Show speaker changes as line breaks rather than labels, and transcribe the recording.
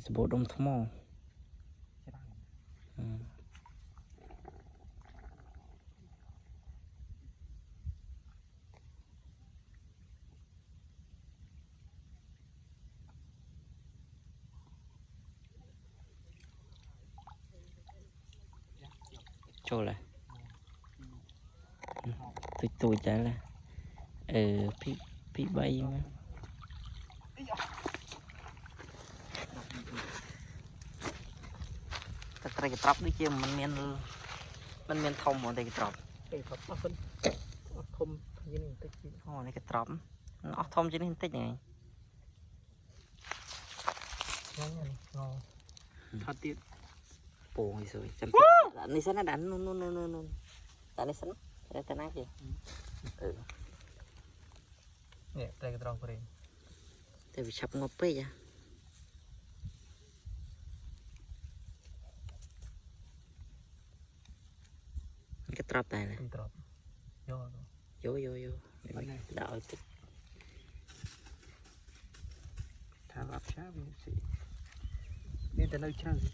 สบู่ดมทมอโชว์เลยตุยใจเลยพี่ใบมั้ยแต่ไตรกระตรับด้วยเจียมมันเมียนทอมหมดไตรกระตรับ
ไอ้ครับคนทมยินติดกิน
อ๋อในกระตรับอ๋อทอมจะนี่ติดยังไง
งั้นไงงอทอดติด
โป่งสวยจำนี่สันดันนู่นแต่นี่สันแต่นั่งสิ
เนี่ยไตรกระตรองเพลง
แต่วิชับงบเป้ยกระตรับได้เลย
กระตรอง
โยดาวติด
ทางอับช้าเป็นสินี่แต่เราช้าสิ